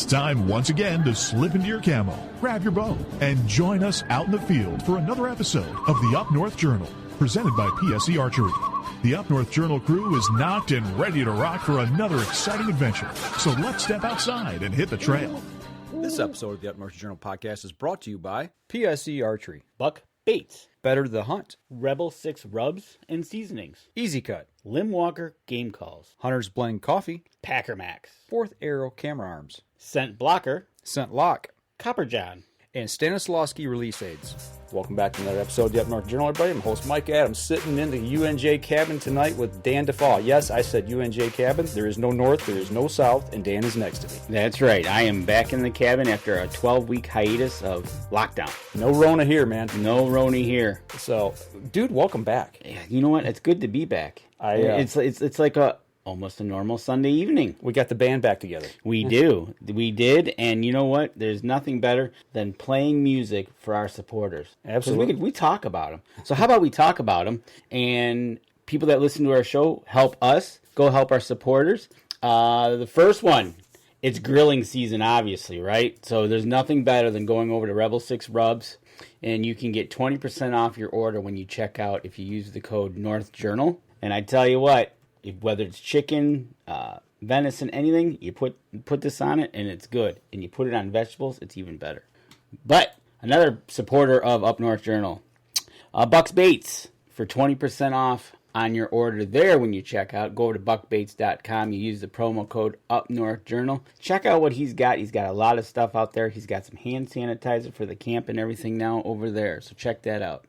time once again to slip into your camo, grab your bow, and join us out in the field for another episode of the Up North Journal, presented by PSE Archery. The Up North Journal crew is knocked and ready to rock for another exciting adventure, so let's step outside and hit the trail. This episode of the Up North Journal podcast is brought to you by PSE Archery, Buck Baits, Better the Hunt, Rebel 6 Rubs and Seasonings, EZ Kut, Limb Walker Game Calls, Hunter's Blend Coffee, Packer Max, Fourth Arrow Camera Arms, Scent Blocker, Scent Lock, Copper John, and Stanislawski Release Aids. Welcome back to another episode of the Up North Journal, everybody. I'm host Mike Adams, sitting in the UNJ cabin tonight with Dan DeFaul. Yes, I said UNJ cabin. There is no north, there is no south, and Dan is next to me. That's right. I am back in the cabin after a 12-week hiatus of lockdown. No Rona here, man. No Roni here. So, dude, welcome back. Yeah, you know what? It's good to be back. It's like almost a normal Sunday evening. We got the band back together. We do. We did. And you know what? There's nothing better than playing music for our supporters. Absolutely. We talk about them. So how about we talk about them, and people that listen to our show help us go help our supporters. The first one, it's grilling season, obviously, right? So there's nothing better than going over to Rebel 6 Rubs, and you can get 20% off your order when you check out if you use the code North Journal. And I tell you what, whether it's chicken, venison, anything, you put this on it and it's good. And you put it on vegetables, it's even better. But another supporter of Up North Journal, Buck's Baits, for 20% off on your order there when you check out. Go over to buckbaits.com. You use the promo code Up North Journal. Check out what he's got. He's got a lot of stuff out there. He's got some hand sanitizer for the camp and everything now over there. So check that out.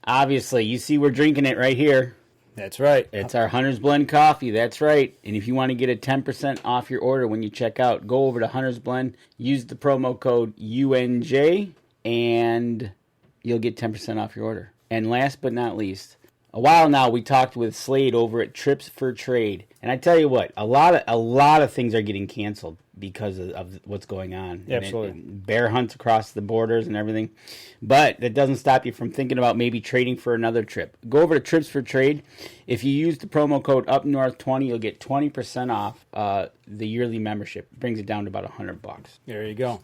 Obviously, you see we're drinking it right here. That's right. It's our Hunter's Blend coffee. That's right. And if you want to get a 10% off your order when you check out, go over to Hunter's Blend, use the promo code UNJ, and you'll get 10% off your order. And last but not least, a while now we talked with Slade over at Trips for Trade. And I tell you what, a lot of things are getting canceled because of what's going on. Absolutely. And bear hunts across the borders and everything. But that doesn't stop you from thinking about maybe trading for another trip. Go over to Trips for Trade. If you use the promo code UpNorth20, you'll get 20% off the yearly membership. It brings it down to about $100. There you go.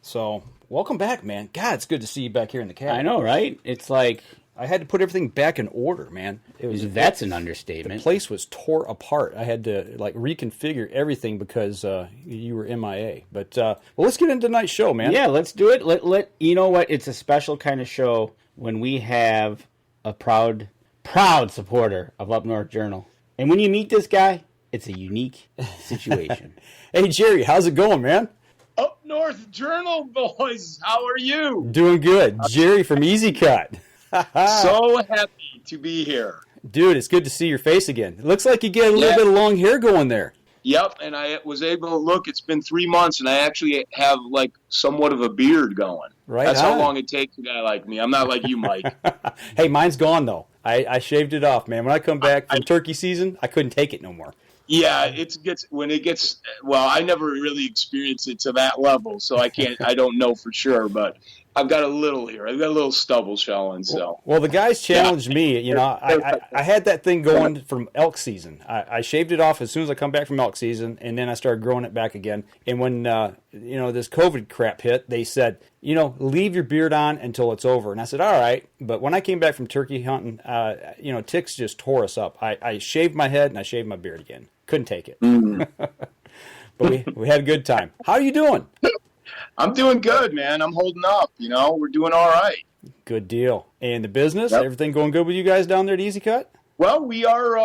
So, welcome back, man. God, it's good to see you back here in the cabin. I know, right? It's like I had to put everything back in order, man. That's an understatement. The place was tore apart. I had to reconfigure everything because you were MIA. But let's get into tonight's show, man. Yeah, let's do it. Let you know what? It's a special kind of show when we have a proud supporter of Up North Journal. And when you meet this guy, it's a unique situation. Hey, Jerry, how's it going, man? Up North Journal, boys. How are you? Doing good. Jerry from EZ Kut. So happy to be here. Dude, it's good to see your face again. It looks like you get a little bit of long hair going there. Yep, and I was able to look. It's been 3 months, and I actually have somewhat of a beard going. Right. That's how long it takes a guy like me. I'm not like you, Mike. Hey, mine's gone, though. I shaved it off, man. When I come back from turkey season, I couldn't take it no more. Yeah, I never really experienced it to that level, so I don't know for sure, but I've got a little here. I've got a little stubble showing, so. Well, the guys challenged me. You know, I had that thing going from elk season. I shaved it off as soon as I come back from elk season, and then I started growing it back again. And when, this COVID crap hit, they said, leave your beard on until it's over. And I said, all right. But when I came back from turkey hunting, ticks just tore us up. I shaved my head and I shaved my beard again. Couldn't take it. But we had a good time. How are you doing? I'm doing good, man. I'm holding up. We're doing all right. Good deal. And the business, everything going good with you guys down there at EZ Kut? Well, we are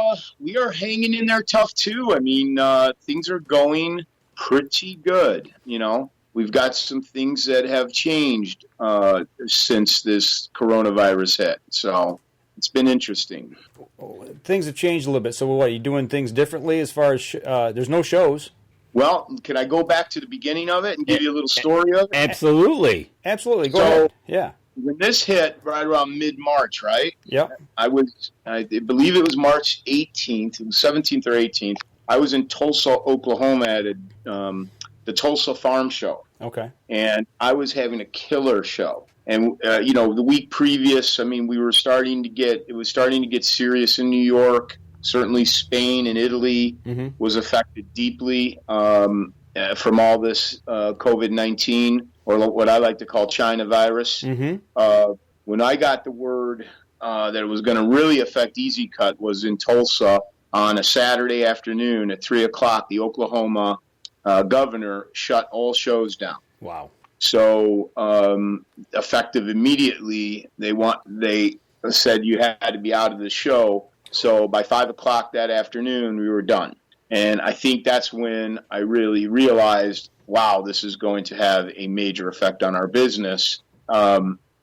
hanging in there tough too. I mean, things are going pretty good. We've got some things that have changed since this coronavirus hit. So it's been interesting. Things have changed a little bit. So what, are you doing things differently as far as there's no shows? Well, can I go back to the beginning of it and give you a little story of it? Absolutely. Go ahead. Yeah. When this hit right around mid-March, right? Yep. I believe it was March 18th, it was 17th or 18th. I was in Tulsa, Oklahoma at the Tulsa Farm Show. Okay. And I was having a killer show. And, the week previous, it was starting to get serious in New York. Certainly Spain and Italy was affected deeply. from all this COVID-19, or what I like to call China virus. When I got the word that it was going to really affect EZ Kut was in Tulsa on a Saturday afternoon at 3 o'clock. The Oklahoma governor shut all shows down. Wow. So effective immediately, they said you had to be out of the show. So by 5 o'clock that afternoon, we were done. And I think that's when I really realized, wow, this is going to have a major effect on our business.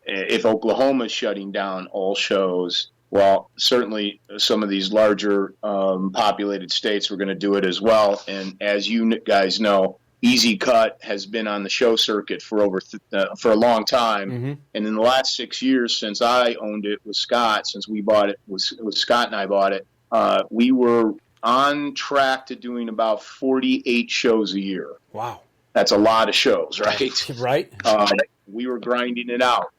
If Oklahoma is shutting down all shows, well, certainly some of these larger populated states were going to do it as well. And as you guys know, EZ Kut has been on the show circuit for a long time. And in the last 6 years since I owned it with Scott, since we bought it, with Scott and I bought it, we were on track to doing about 48 shows a year. Wow. That's a lot of shows, right? Right. We were grinding it out.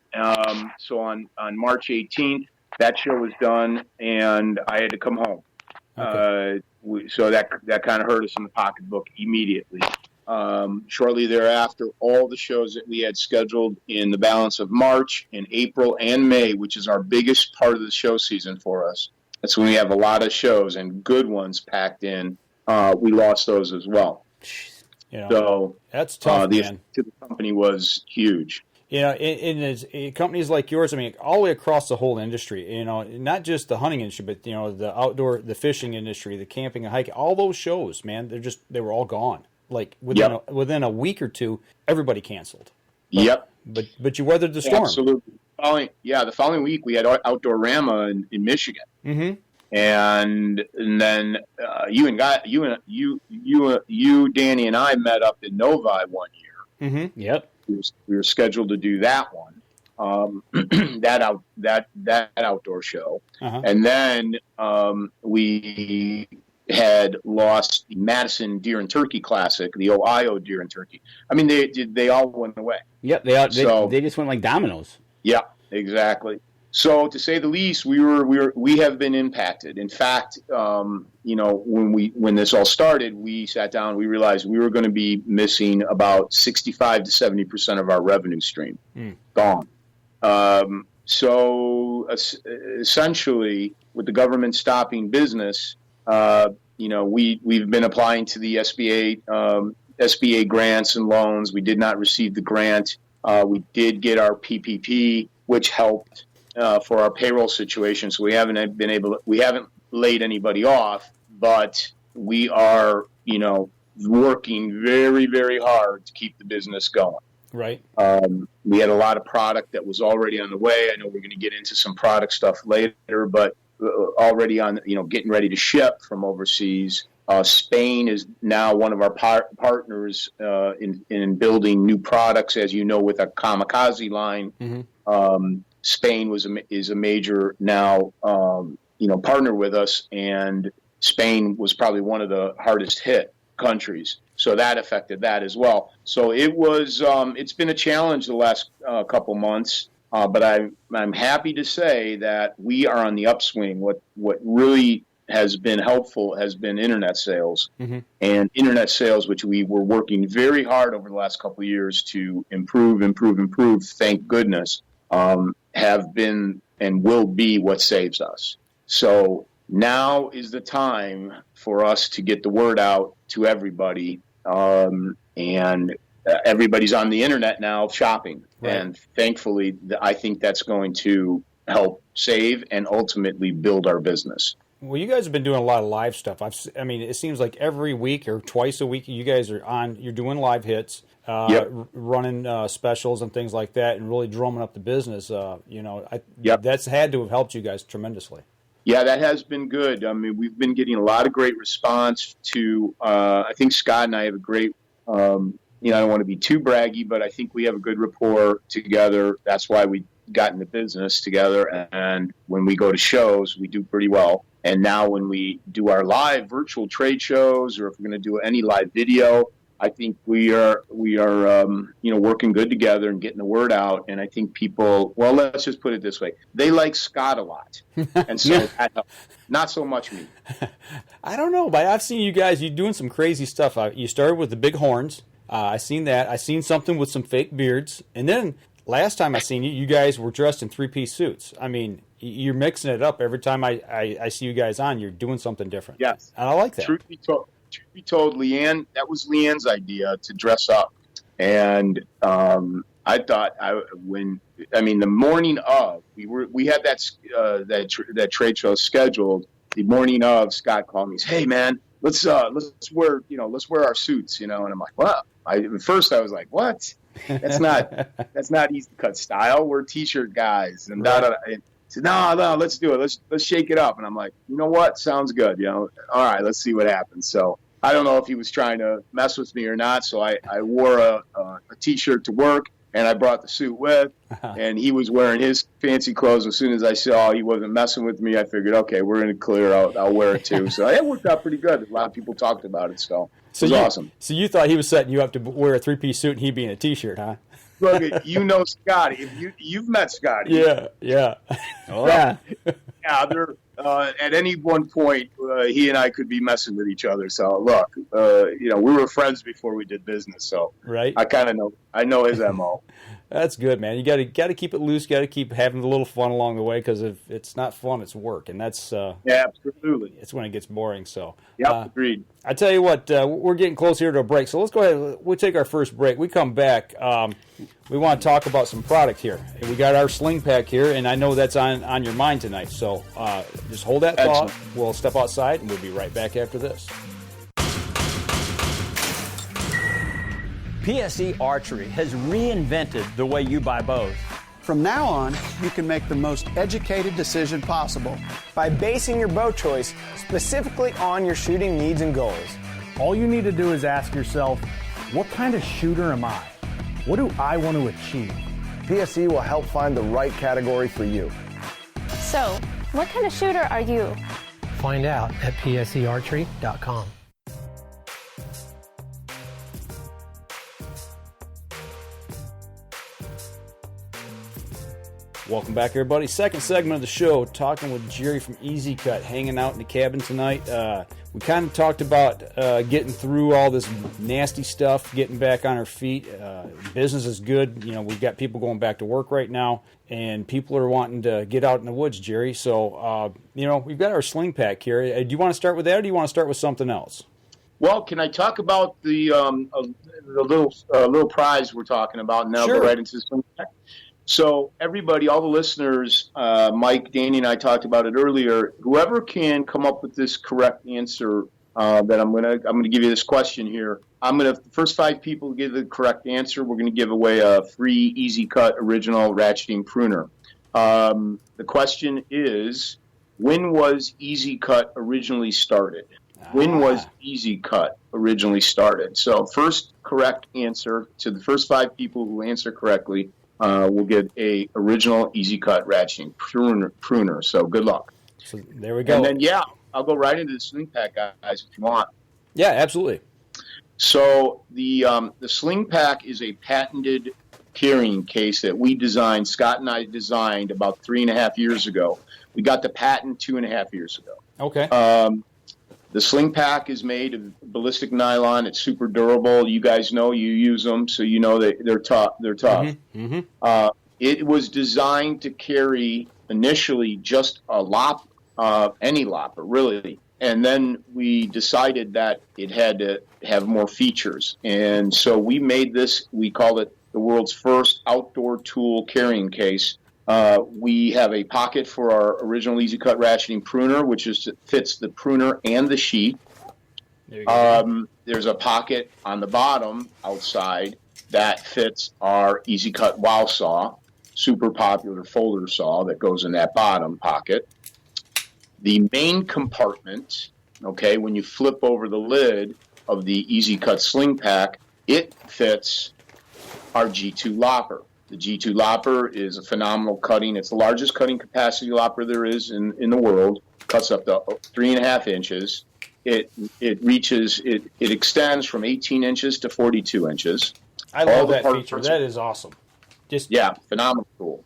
So on March 18th, that show was done, and I had to come home. Okay. So that kind of hurt us in the pocketbook immediately. Shortly thereafter, all the shows that we had scheduled in the balance of March and April and May, which is our biggest part of the show season for us, that's when we have a lot of shows and good ones packed in. We lost those as well. So that's tough, the man. effect to the company was huge. In companies like yours, I mean, all the way across the whole industry, not just the hunting industry, but, the outdoor, the fishing industry, the camping and hiking, all those shows, man, they were all gone. Like within a week or two, everybody canceled. But you weathered the storm. Absolutely. The following week we had Outdoor Rama in Michigan. And then you, Danny, and I met up in Novi one year. Yep. We were scheduled to do that one, that outdoor show, and then we had lost the Madison Deer and Turkey Classic, the Ohio Deer and Turkey. I mean, they all went away. Yep, they just went like dominoes. Yeah, exactly. So to say the least, we have been impacted. In fact, when this all started, we sat down, we realized we were going to be missing about 65 to 70% of our revenue stream. Gone. So essentially, with the government stopping business, we've been applying to the SBA grants and loans. We did not receive the grant. We did get our PPP, which helped for our payroll situation. So we haven't laid anybody off, but we are, working very, very hard to keep the business going. Right. We had a lot of product that was already on the way. I know we're going to get into some product stuff later, but already on, getting ready to ship from overseas. Spain is now one of our partners in building new products, as you know, with a Kamikaze line. Spain is a major now, partner with us, and Spain was probably one of the hardest hit countries. So that affected that as well. So it was, it's been a challenge the last couple months, but I'm happy to say that we are on the upswing. What really has been helpful has been internet sales, and internet sales, which we were working very hard over the last couple of years to improve. Thank goodness. Have been and will be what saves us. So now is the time for us to get the word out to everybody, and everybody's on the internet now shopping. Right. And thankfully, I think that's going to help save and ultimately build our business. Well, you guys have been doing a lot of live stuff. It seems like every week or twice a week you guys are you're doing live hits. Running specials and things like that, and really drumming up the business. That's had to have helped you guys tremendously. Yeah, that has been good. I mean, we've been getting a lot of great response to. I think Scott and I have a great. I don't want to be too braggy, but I think we have a good rapport together. That's why we got in the business together. And when we go to shows, we do pretty well. And now when we do our live virtual trade shows, or if we're going to do any live video, I think we are working good together and getting the word out. And I think people, well, let's just put it this way. They like Scott a lot. And so not so much me. I don't know, but I've seen you guys, you're doing some crazy stuff. You started with the big horns. I seen that. I seen something with some fake beards. And then last time I seen you, you guys were dressed in 3-piece suits. I mean, you're mixing it up. Every time I see you guys on, you're doing something different. Yes. And I like that. Truth be told, Leanne, that was Leanne's idea to dress up. And I thought the morning of, we had that trade show scheduled. The morning of, Scott called me. He said, "Hey man, let's wear our suits, And I'm like, well, at first I was like, what? That's not EZ Kut style. We're t-shirt guys. And he said, no, let's do it. Let's shake it up. And I'm like, you know what? Sounds good. All right, let's see what happens. So I don't know if he was trying to mess with me or not. So I wore a t-shirt to work, and I brought the suit with, and he was wearing his fancy clothes. As soon as I saw he wasn't messing with me, I figured, okay, we're going to clear out. I'll wear it too. So it worked out pretty good. A lot of people talked about it. So it was awesome. So you thought he was setting you up to wear a 3-piece suit and he be in a t-shirt, huh? Look, Scotty. If you've met Scotty. Yeah. Oh, yeah. Yeah, they're, at any one point, he and I could be messing with each other. So, look, we were friends before we did business. So, right. I kind of know his MO. That's good, man. You got to keep it loose. Got to keep having a little fun along the way, because if it's not fun, it's work, and that's absolutely. It's when it gets boring. So, agreed. I tell you what, we're getting close here to a break, so let's go ahead. We'll take our first break. We come back. We want to talk about some product here. We got our Sling Pack here, and I know that's on your mind tonight. So just hold that thought. We'll step outside, and we'll be right back after this. PSE Archery has reinvented the way you buy bows. From now on, you can make the most educated decision possible by basing your bow choice specifically on your shooting needs and goals. All you need to do is ask yourself, what kind of shooter am I? What do I want to achieve? PSE will help find the right category for you. So, what kind of shooter are you? Find out at psearchery.com. Welcome back, everybody. Second segment of the show, talking with Jerry from EZ Kut, hanging out in the cabin tonight. We kind of talked about getting through all this nasty stuff, getting back on our feet. Business is good. We've got people going back to work right now, and people are wanting to get out in the woods, Jerry. So, we've got our Sling Pack here. Do you want to start with that, or do you want to start with something else? Well, can I talk about the little prize we're talking about, and then I'll go right into the Sling Pack? So everybody, all the listeners, Mike, Danny, and I talked about it earlier. Whoever can come up with this correct answer, that I'm gonna give you this question here. The first 5 people to give the correct answer, we're gonna give away a free EZ Kut original ratcheting pruner. The question is, when was EZ Kut originally started? When was EZ Kut originally started? So first correct answer to the first 5 people who answer correctly. We'll get a original EZ Kut ratcheting pruner. So good luck. So there we go. And then I'll go right into the Sling Pack, guys, if you want. Yeah, absolutely. So the Sling Pack is a patented carrying case that we designed. Scott and I designed about 3.5 years ago. We got the patent 2.5 years ago. Okay. The Sling Pack is made of ballistic nylon. It's super durable. You guys know, you use them, so you know that they're tough. Mm-hmm. Mm-hmm. It was designed to carry initially just a lopper, any lopper, really. And then we decided that it had to have more features. And so we made this, we called it the world's first outdoor tool carrying case. We have a pocket for our original EZ Kut ratcheting pruner, which fits the pruner and the sheath. There's a pocket on the bottom outside that fits our EZ Kut wow saw, super popular folder saw that goes in that bottom pocket. The main compartment, when you flip over the lid of the EZ Kut Sling Pack, it fits our G2 Lopper. The G2 Lopper is a phenomenal cutting. It's the largest cutting capacity lopper there is in the world. Cuts up to 3.5 inches. it extends from 18 inches to 42 inches. I love that feature. That is awesome. Phenomenal tool.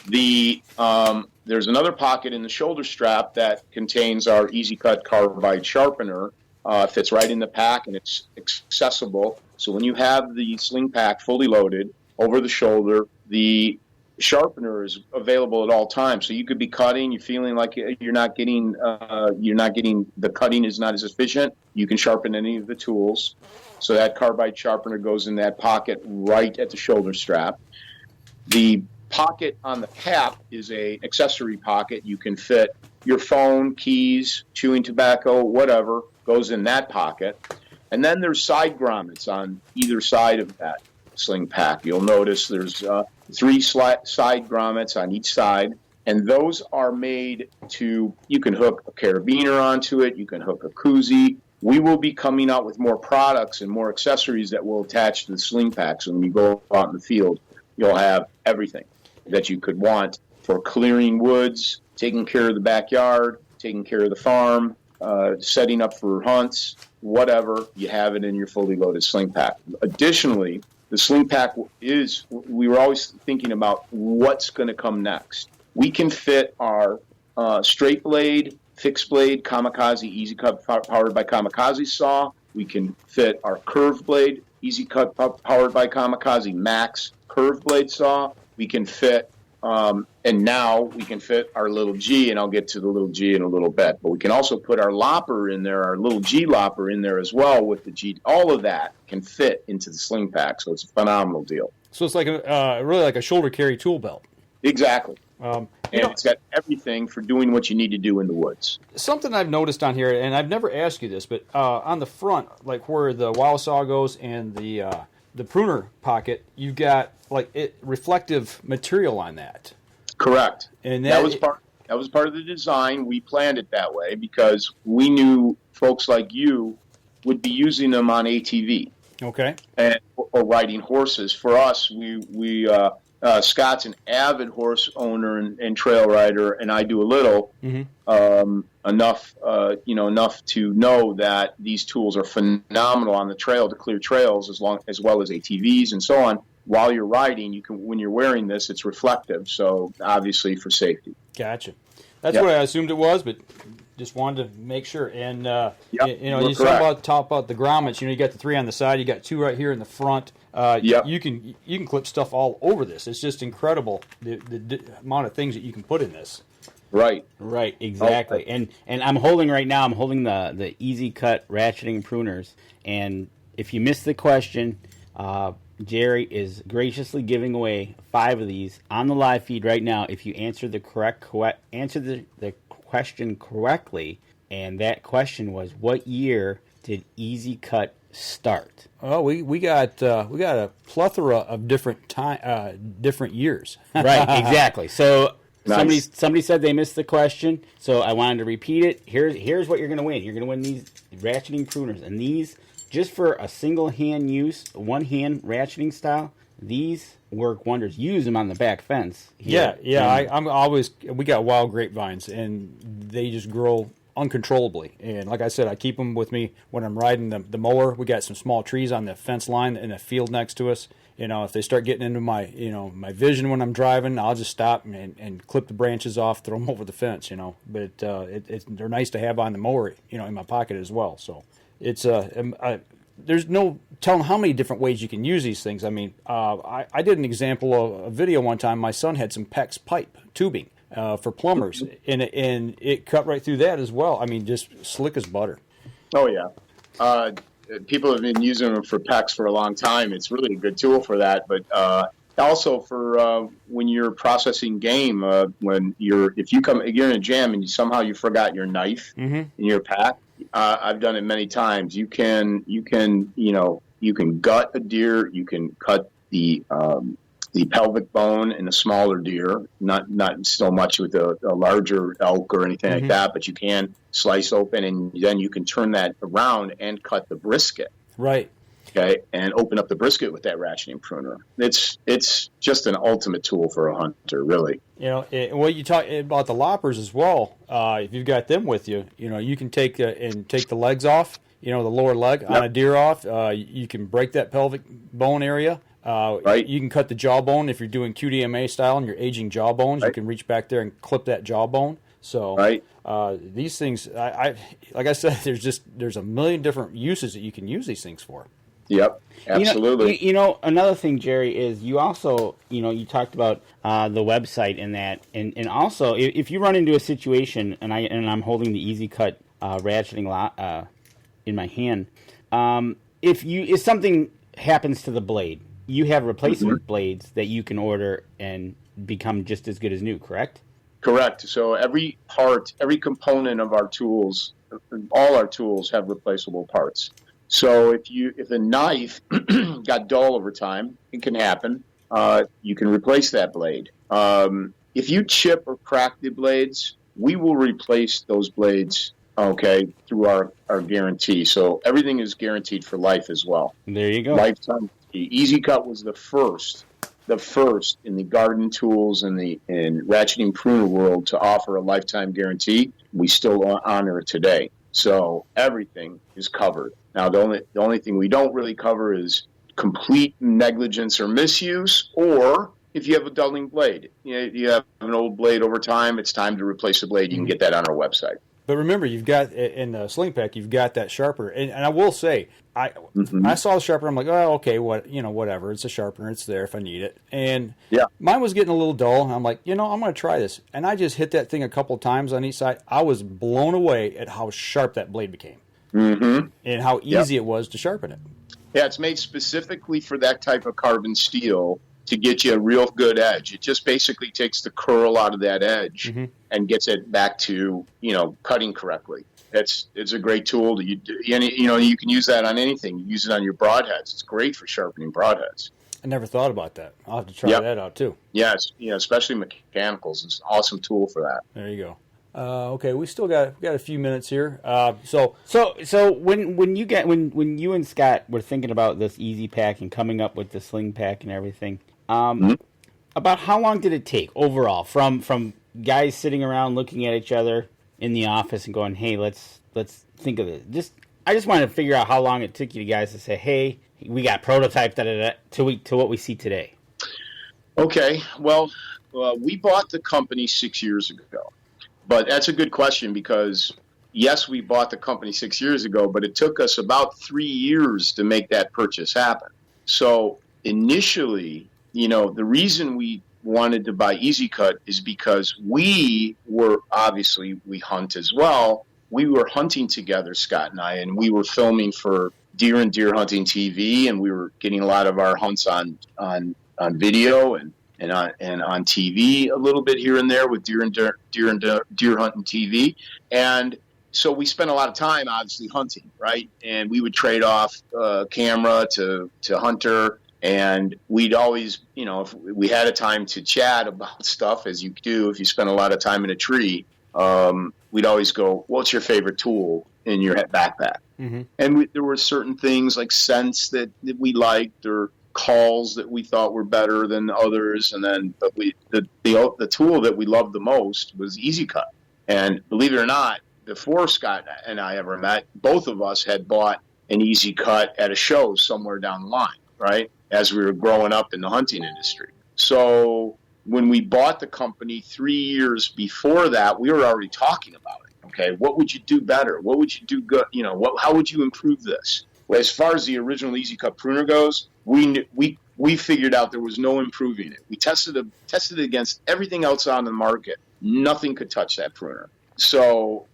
There's another pocket in the shoulder strap that contains our EZ Kut carbide sharpener. Fits right in the pack, and it's accessible. So when you have the Sling Pack fully loaded over the shoulder, the sharpener is available at all times. So you could be cutting, you're feeling like you're not getting the cutting is not as efficient. You can sharpen any of the tools. So that carbide sharpener goes in that pocket right at the shoulder strap. The pocket on the cap is a accessory pocket. You can fit your phone, keys, chewing tobacco, whatever, goes in that pocket. And then there's side grommets on either side of that Sling Pack. You'll notice there's 3 side grommets on each side, and those are made to, you can hook a carabiner onto it, you can hook a koozie. We will be coming out with more products and more accessories that will attach to the Sling Pack. So when you go out in the field, you'll have everything that you could want for clearing woods, taking care of the backyard, taking care of the farm, setting up for hunts, whatever, you have it in your fully loaded Sling Pack. Additionally, the Sling Pack we were always thinking about what's going to come next. We can fit our straight blade, fixed blade, Kamikaze, EZ Kut powered by Kamikaze saw. We can fit our curved blade, EZ Kut powered by Kamikaze Max curved blade saw. We can fit and now we can fit our little G, and I'll get to the little G in a little bit. But we can also put our Lopper in there, our little G Lopper in there as well with the G. All of that can fit into the Sling Pack, so it's a phenomenal deal. So it's like really like a shoulder carry tool belt. Exactly. And it's got everything for doing what you need to do in the woods. Something I've noticed on here, and I've never asked you this, but on the front, like where the wow saw goes and the pruner pocket, you've got reflective material on that. Correct. And that was part of the design. We planned it that way because we knew folks like you would be using them on ATV. Okay. Or riding horses. For us, Scott's an avid horse owner and trail rider, and I do a little, enough to know that these tools are phenomenal on the trail to clear trails as well as ATVs and so on. While you're riding, when you're wearing this, it's reflective, so obviously for safety. Gotcha. That's what I assumed it was, but just wanted to make sure. And you talk about the grommets. You got the 3 on the side. You got 2 right here in the front. You can clip stuff all over this. It's just incredible the amount of things that you can put in this. Right, exactly. Okay. And I'm holding the EZ Kut Ratcheting Pruners. And if you missed the question, Jerry is graciously giving away 5 of these on the live feed right now. If you answer the question correctly, and that question was, what year did EZ Kut start? Oh, we got a plethora of different years. Right, exactly. So nice. somebody said they missed the question, so I wanted to repeat it. Here's what you're going to win. You're going to win these ratcheting pruners, and these, just for a single hand use, one hand ratcheting style, these work wonders. Use them on the back fence. Here. We got wild grapevines, and they just grow uncontrollably. And like I said, I keep them with me when I'm riding the mower. We got some small trees on the fence line in a field next to us. If they start getting into my my vision when I'm driving, I'll just stop and clip the branches off, throw them over the fence. But they're nice to have on the mower, in my pocket as well. So it's there's no telling how many different ways you can use these things. I mean, I did an example of a video one time. My son had some PEX pipe tubing for plumbers, and it cut right through that as well. I mean, just slick as butter. Oh, yeah. People have been using them for PEX for a long time. It's really a good tool for that, but also for when you're processing game, you're in a jam and somehow you forgot your knife in your pack. I've done it many times. You can gut a deer. You can cut the pelvic bone in a smaller deer, not so much with a larger elk or anything like that, but you can slice open, and then you can turn that around and cut the brisket. Right. okay, and open up the brisket with that ratcheting pruner. It's just an ultimate tool for a hunter, really. Well, you talk about the loppers as well. If you've got them with you, you can take the legs off, the lower leg on a deer off. You can break that pelvic bone area. Right. You can cut the jawbone if you're doing QDMA style and you're aging jawbones. Right. You can reach back there and clip that jawbone. So these things, I like I said, there's a million different uses that you can use these things for. Yep, absolutely. Another thing, Jerry, is you also, you talked about the website and that, and also if you run into a situation, and I'm holding the EZ Kut ratcheting in my hand, if something happens to the blade, you have replacement blades that you can order and become just as good as new, correct? Correct. So every part, every component of our tools, all our tools have replaceable parts. So if a knife got dull over time, it can happen. You can replace that blade. If you chip or crack the blades, we will replace those blades, through our guarantee. So everything is guaranteed for life as well. There you go. Lifetime. EZ Kut was the first in the garden tools and in ratcheting pruner world to offer a lifetime guarantee. We still honor it today. So everything is covered. Now, the only thing we don't really cover is complete negligence or misuse, or if you have a dulling blade. You have an old blade over time, it's time to replace the blade. You can get that on our website. But remember, you've got in the Sling Pack, you've got that sharpener, and I will say, I saw the sharpener. I'm like, oh, okay, whatever. It's a sharpener. It's there if I need it. And mine was getting a little dull. And I'm like, I'm going to try this. And I just hit that thing a couple times on each side. I was blown away at how sharp that blade became, and how easy it was to sharpen it. Yeah, it's made specifically for that type of carbon steel to get you a real good edge. It just basically takes the curl out of that edge and gets it back to, cutting correctly. It's a great tool. You can use that on anything. You use it on your broadheads. It's great for sharpening broadheads. I never thought about that. I'll have to try that out too. Yes, especially mechanicals. It's an awesome tool for that. There you go. Okay, we still got a few minutes here. So when you and Scott were thinking about this EZ Pack and coming up with the Sling Pack and everything, about how long did it take overall from guys sitting around looking at each other in the office and going, hey, let's think of it. I just wanted to figure out how long it took you guys to say, hey, we got prototype to what we see today. Okay, well, we bought the company 6 years ago. But that's a good question because, yes, we bought the company 6 years ago, but it took us about 3 years to make that purchase happen. So initially, the reason we wanted to buy EZ Kut is because we hunt as well. We were hunting together, Scott and I, and we were filming for Deer and Deer Hunting TV, and we were getting a lot of our hunts on video and on TV a little bit here and there with Deer Hunting TV. And so we spent a lot of time obviously hunting, right? And we would trade off camera to hunter, and we'd always, if we had a time to chat about stuff, as you do if you spend a lot of time in a tree, we'd always go, what's your favorite tool in your backpack? And there were certain things like scents that we liked, or calls that we thought were better than others, and then the tool that we loved the most was EZ Kut. And believe it or not, before Scott and I ever met, both of us had bought an EZ Kut at a show somewhere down the line, right, as we were growing up in the hunting industry. So when we bought the company 3 years before that, we were already talking about it. Okay, what would you do better? What would you do good? How would you improve this? Well, as far as the original EZ Kut pruner goes, we figured out there was no improving it. We tested it against everything else on the market. Nothing could touch that pruner. So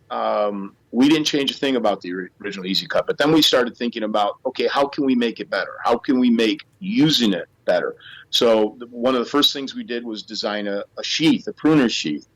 we didn't change a thing about the original EZ Kut. But then we started thinking about, okay, how can we make it better? How can we make using it better? So one of the first things we did was design a sheath, a pruner sheath.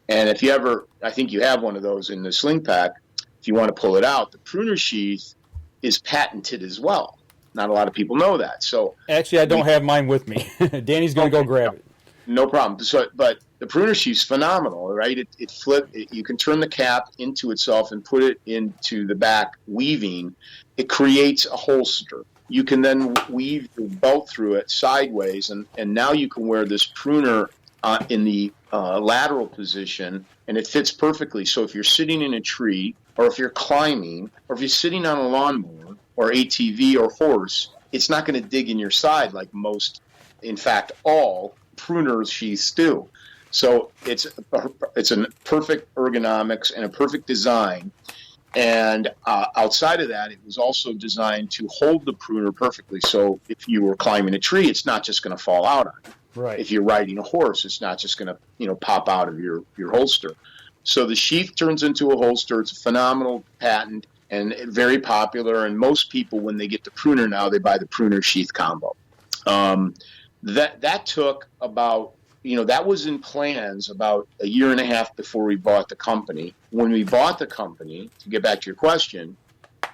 And if you ever, I think you have one of those in the Sling Pack, if you want to pull it out, the pruner sheath is patented as well. Not a lot of people know that. So actually, I don't have mine with me. Danny's going to go grab it. No problem. So, but the pruner sheath's phenomenal, right? You can turn the cap into itself and put it into the back weaving. It creates a holster. you can then weave the belt through it sideways, and now you can wear this pruner in the lateral position, and it fits perfectly. So if you're sitting in a tree, or if you're climbing, or if you're sitting on a lawnmower, or ATV, or horse, it's not going to dig in your side like most, in fact, all pruner sheaths do. So it's a perfect ergonomics and a perfect design. And outside of that, it was also designed to hold the pruner perfectly. So if you were climbing a tree, it's not just going to fall out on you. Right. If you're riding a horse, it's not just going to pop out of your holster. So the sheath turns into a holster. It's a phenomenal patent and very popular. And most people, when they get the pruner now, they buy the pruner sheath combo. That took about, that was in plans about a year and a half before we bought the company. When we bought the company, to get back to your question,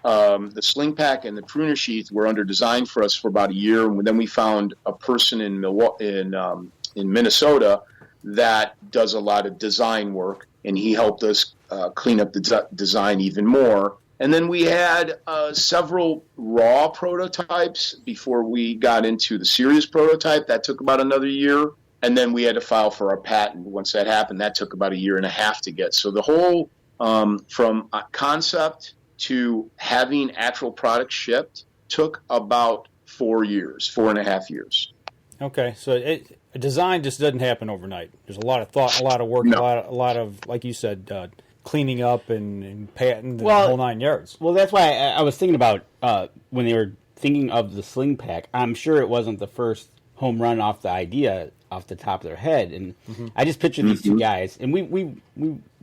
the Sling Pack and the pruner sheath were under design for us for about a year, and then we found a person in Minnesota that does a lot of design work, and he helped us clean up the design even more. And then we had several raw prototypes before we got into the serious prototype. That took about another year. And then we had to file for our patent. Once that happened, that took about a year and a half to get. So the whole, from concept to having actual product shipped, took about 4.5 years. Okay, so a design just doesn't happen overnight. There's a lot of thought, a lot of work, a lot of, like you said, cleaning up and patent and the whole 9 yards. Well, that's why I was thinking about when they were thinking of the Sling Pack. I'm sure it wasn't the first home run off the idea off the top of their head, and I just picture these two guys, and we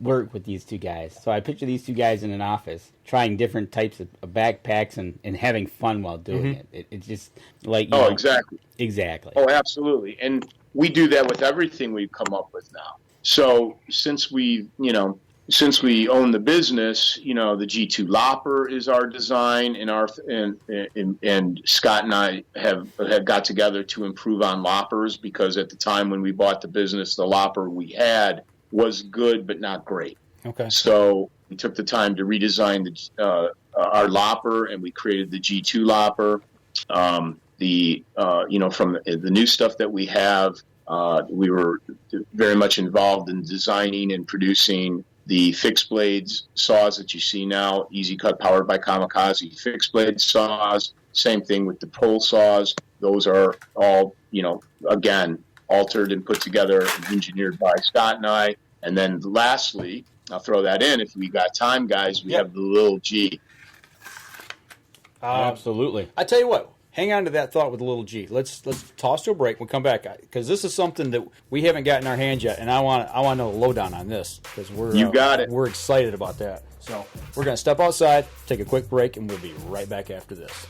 work with these two guys, so I picture these two guys in an office trying different types of backpacks and having fun while doing it. It's just like exactly. Oh, absolutely. And we do that with everything we've come up with now. So since we own the business, the G2 Lopper is our design, and Scott and I have got together to improve on loppers, because at the time when we bought the business, the lopper we had was good but not great. Okay. So we took the time to redesign our lopper, and we created the G2 Lopper. From the new stuff that we have, we were very much involved in designing and producing the fixed blades saws that you see now, EZ Kut powered by Kamikaze fixed blade saws. Same thing with the pole saws. Those are all, again, altered and put together and engineered by Scott and I. And then lastly, I'll throw that in if we got time, guys, we have the little G. Absolutely. I tell you what. Hang on to that thought with a little G. Let's toss to a break. We'll come back, because this is something that we haven't got in our hands yet, and I want to know the lowdown on this, because we're excited about that. So we're going to step outside, take a quick break, and we'll be right back after this.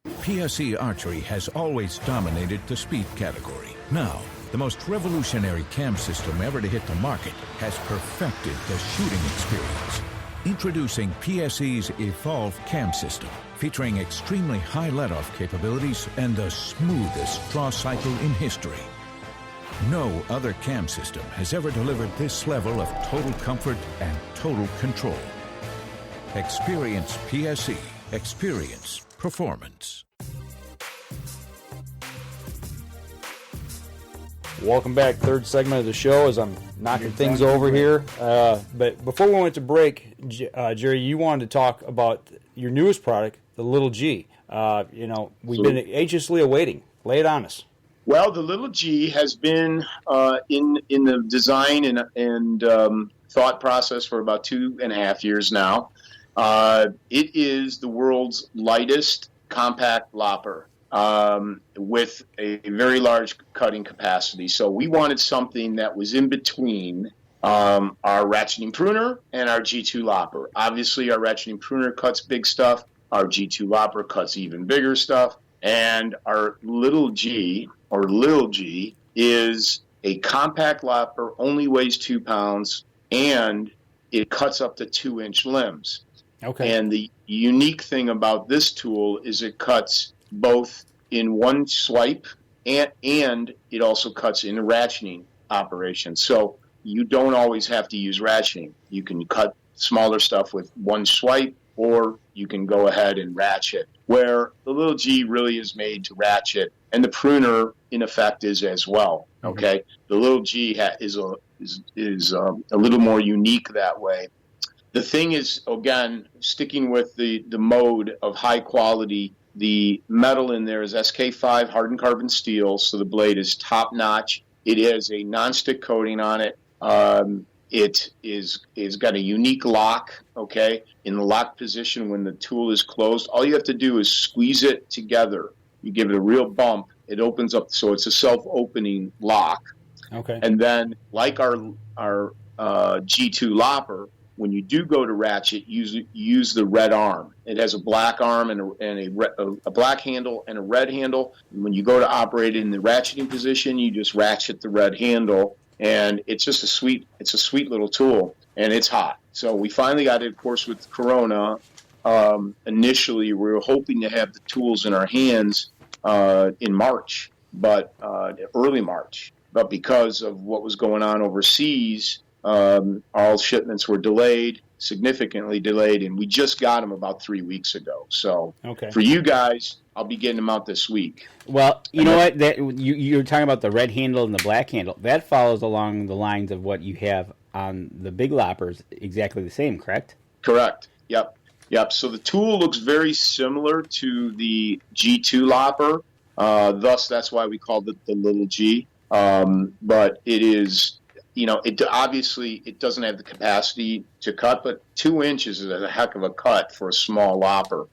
PSE Archery has always dominated the speed category. Now, the most revolutionary cam system ever to hit the market has perfected the shooting experience. Introducing PSE's Evolve Cam System, featuring extremely high let-off capabilities and the smoothest draw cycle in history. No other cam system has ever delivered this level of total comfort and total control. Experience PSE. Experience performance. Welcome back. Third segment of the show as I'm knocking things over here. But before we went to break, Jerry, you wanted to talk about your newest product, the Little G. We've been anxiously awaiting. Lay it on us. Well, the Little G has been in the design and thought process for about 2.5 years now. It is the world's lightest compact lopper. With a very large cutting capacity. So we wanted something that was in between our Ratcheting Pruner and our G2 Lopper. Obviously, our Ratcheting Pruner cuts big stuff. Our G2 Lopper cuts even bigger stuff. And our Little G, or Lil G, is a compact lopper, only weighs 2 pounds, and it cuts up to 2-inch limbs. Okay. And the unique thing about this tool is it cuts both in one swipe, and it also cuts in a ratcheting operation. So you don't always have to use ratcheting. You can cut smaller stuff with one swipe, or you can go ahead and ratchet. Where the little G really is made to ratchet, and the pruner in effect is as well. Okay, the little G is a little more unique that way. The thing is, again, sticking with the mode of high quality. The metal in there is SK5 hardened carbon steel, so the blade is top notch. It has a non-stick coating on it. It is got a unique lock, okay? In the lock position when the tool is closed, all you have to do is squeeze it together. You give it a real bump. It opens up, so it's a self-opening lock. Okay. And then, like our G2 Lopper, when you do go to ratchet, use the red arm. It has a black arm and a black handle and a red handle. And when you go to operate it in the ratcheting position, you just ratchet the red handle. And it's just a sweet little tool, and it's hot. So we finally got it, of course, with Corona. Initially, we were hoping to have the tools in our hands in March, but early March. But because of what was going on overseas, all shipments were significantly delayed, and we just got them about 3 weeks ago. So for you guys, I'll be getting them out this week. Well, you know what? You're talking about the red handle and the black handle. That follows along the lines of what you have on the big loppers, exactly the same, correct? Correct. Yep. So the tool looks very similar to the G2 lopper. Thus, that's why we called it the little G. But it is, obviously it doesn't have the capacity to cut, but 2 inches is a heck of a cut for a small lopper.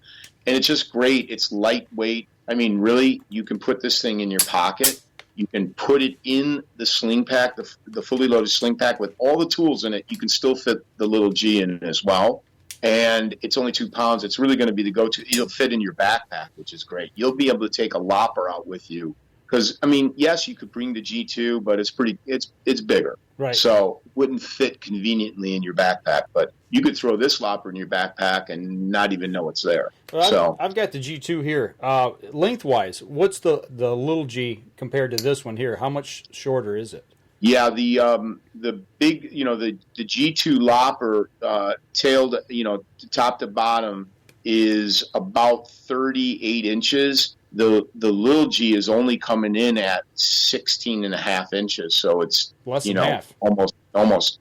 And it's just great. It's lightweight. I mean, really, you can put this thing in your pocket. You can put it in the Sling Pack, the fully loaded Sling Pack with all the tools in it. You can still fit the little G in as well. And it's only 2 pounds. It's really going to be the go-to. It'll fit in your backpack, which is great. You'll be able to take a lopper out with you. Because, I mean, yes, you could bring the G2, but it's bigger. Right. So it wouldn't fit conveniently in your backpack. But you could throw this lopper in your backpack and not even know it's there. Well, I've got the G2 here. Lengthwise, what's the little G compared to this one here? How much shorter is it? Yeah, the big, the G2 lopper tailed, top to bottom is about 38 inches. The little G is only coming in at 16 and a half inches. So it's, less than half. Almost,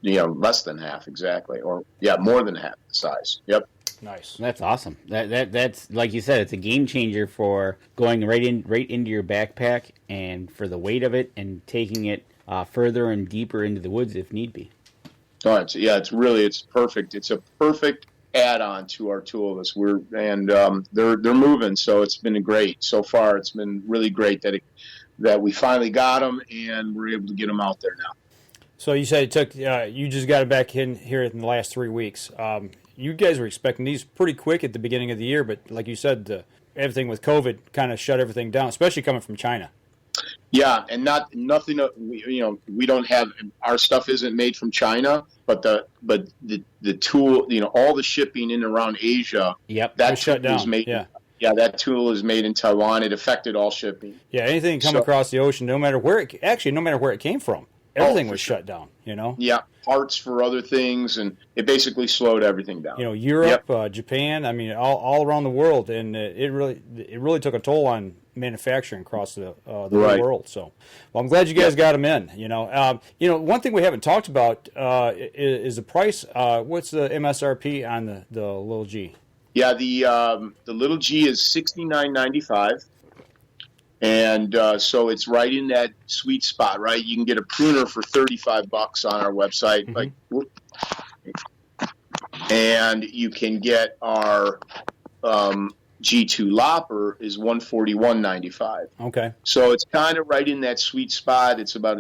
less than half exactly. Or, more than half the size. Yep. Nice. That's awesome. That's like you said, it's a game changer for going right into your backpack and for the weight of it and taking it further and deeper into the woods if need be. Oh, it's perfect. It's a perfect add-on to our tool list. They're moving, so it's been great so far. It's been really great that we finally got them and we're able to get them out there now. So you said it took you just got it back in here in the last 3 weeks. You guys were expecting these pretty quick at the beginning of the year, but like you said, everything with COVID kind of shut everything down, especially coming from China. Yeah, and nothing. We don't have, our stuff isn't made from China, but the tool, all the shipping in and around Asia. Yep, that shut down. Was made, yeah, that tool is made in Taiwan. It affected all shipping. Yeah, anything come across the ocean, no matter where it came from, everything was shut down. Yeah, parts for other things, and it basically slowed everything down. Europe, Japan. I mean, all around the world, and it really took a toll on manufacturing across the whole world. So, well, I'm glad you guys got them in. One thing we haven't talked about is the price. What's the MSRP on the little G? Yeah, the little G is $69.95, and so it's right in that sweet spot. Right, you can get a pruner for $35 on our website, and you can get our G2 Lopper is $141.95. Okay. So it's kind of right in that sweet spot. It's about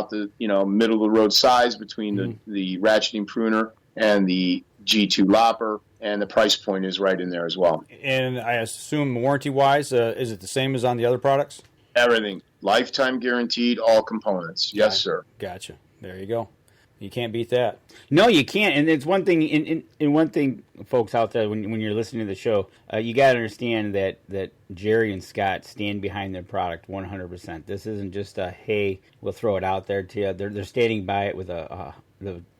the middle of the road size between the Ratcheting Pruner and the G2 Lopper, and the price point is right in there as well. And I assume warranty wise, is it the same as on the other products? Everything, lifetime guaranteed, all components. Yes, sir. Gotcha. There you go. You can't beat that. No, you can't. And it's one thing. In one thing, folks out there, when you're listening to the show, you got to understand that Jerry and Scott stand behind their product 100%. This isn't just a hey, we'll throw it out there to you. They're standing by it with the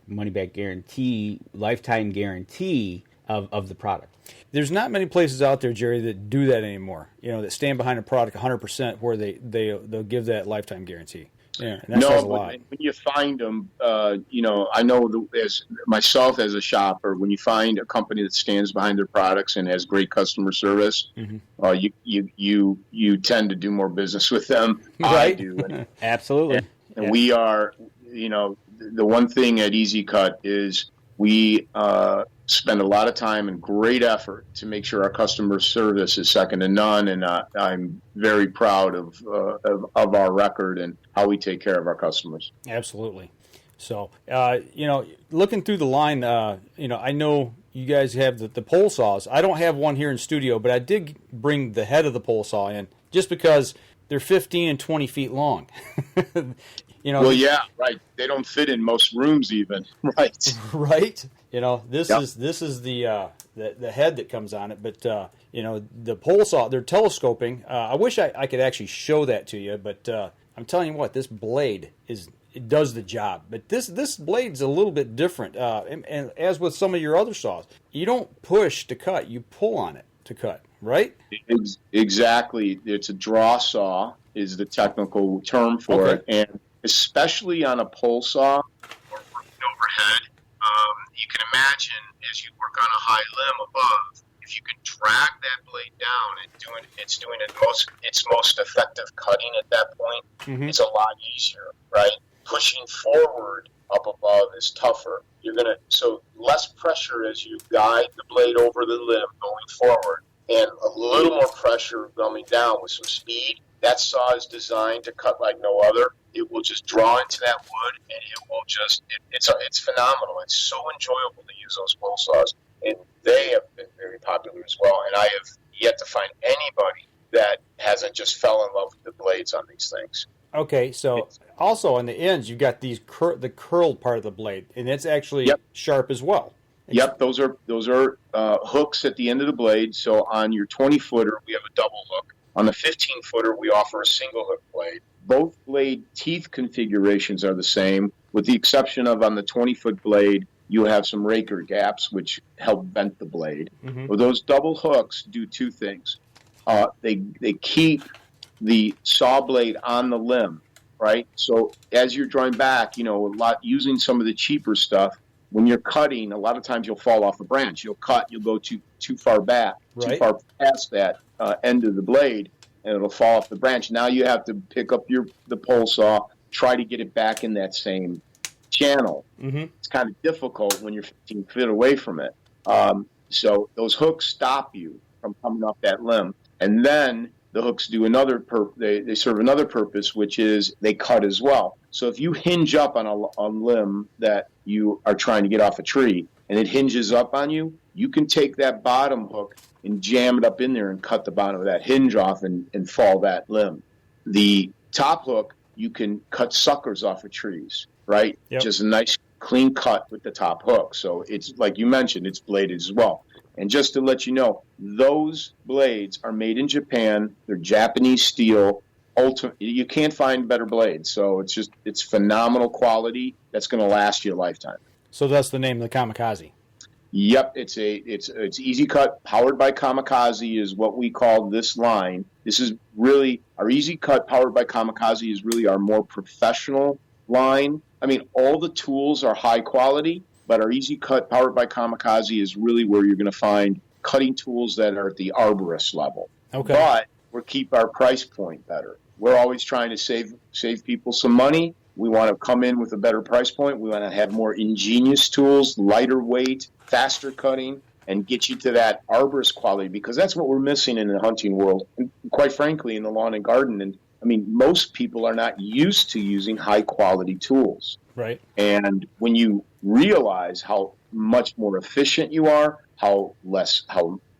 money back guarantee, lifetime guarantee, of the product. There's not many places out there, Jerry, that do that anymore. That stand behind a product 100%, where they'll give that lifetime guarantee. Yeah, and that says a lot. When you find them, I know as myself as a shopper, when you find a company that stands behind their products and has great customer service, you tend to do more business with them. Right? I do. Absolutely. And we are, the one thing at EZ Kut is we spend a lot of time and great effort to make sure our customer service is second to none, and I'm very proud of our record and how we take care of our customers. Absolutely. So, looking through the line, I know you guys have the pole saws. I don't have one here in studio, but I did bring the head of the pole saw in just because they're 15 and 20 feet long. Well, yeah, right. They don't fit in most rooms even, right? Right. This is the head that comes on it, but the pole saw, they're telescoping. I wish I could actually show that to you, but I'm telling you what, this blade it does the job. But this blade's a little bit different, and as with some of your other saws, you don't push to cut, you pull on it to cut, right? Exactly. It's a draw saw is the technical term for it, and especially on a pole saw or working overhead, you can imagine as you work on a high limb above, if you can drag that blade down and it's doing its most effective cutting at that point, it's a lot easier, right? Pushing forward up above is tougher. So less pressure as you guide the blade over the limb going forward, and a little more pressure coming down with some speed. That saw is designed to cut like no other. It will just draw into that wood, and it will it's phenomenal. It's so enjoyable to use those pole saws, and they have been very popular as well. And I have yet to find anybody that hasn't just fell in love with the blades on these things. Okay, so also on the ends, you've got the curled part of the blade, and it's actually sharp as well. Yep, those are hooks at the end of the blade. So on your 20-footer, we have a double hook. On the 15-footer, we offer a single hook blade. Both blade teeth configurations are the same, with the exception of on the 20-foot blade, you have some raker gaps, which help bend the blade. Well, those double hooks do two things. They keep the saw blade on the limb, right? So as you're drawing back, using some of the cheaper stuff, when you're cutting, a lot of times you'll fall off a branch. You'll go too far back, too far past that end of the blade, and it'll fall off the branch. Now you have to pick up the pole saw, try to get it back in that same channel. It's kind of difficult when you're 15 feet away from it. So those hooks stop you from coming off that limb. And then the hooks do they serve another purpose, which is they cut as well. So if you hinge up on a limb that you are trying to get off a tree and it hinges up on you, you can take that bottom hook and jam it up in there and cut the bottom of that hinge off and fall that limb. The top hook, you can cut suckers off of trees, right? Just a nice clean cut with the top hook. So it's like you mentioned, it's bladed as well. And just to let you know, those blades are made in Japan. They're Japanese steel. You can't find better blades. So it's phenomenal quality that's going to last you a lifetime. So that's the name of the Kamikaze. Yep, it's EZ Kut powered by Kamikaze is what we call this line. This is really our EZ Kut powered by Kamikaze is really our more professional line. I mean, all the tools are high quality, but our EZ Kut powered by Kamikaze is really where you're going to find cutting tools that are at the arborist level. Okay. But we keep our price point better. We're always trying to save people some money. We want to come in with a better price point. We want to have more ingenious tools, lighter weight, faster cutting, and get you to that arborist quality, because that's what we're missing in the hunting world, and quite frankly, in the lawn and garden. And I mean, most people are not used to using high-quality tools. Right. And when you realize how much more efficient you are, how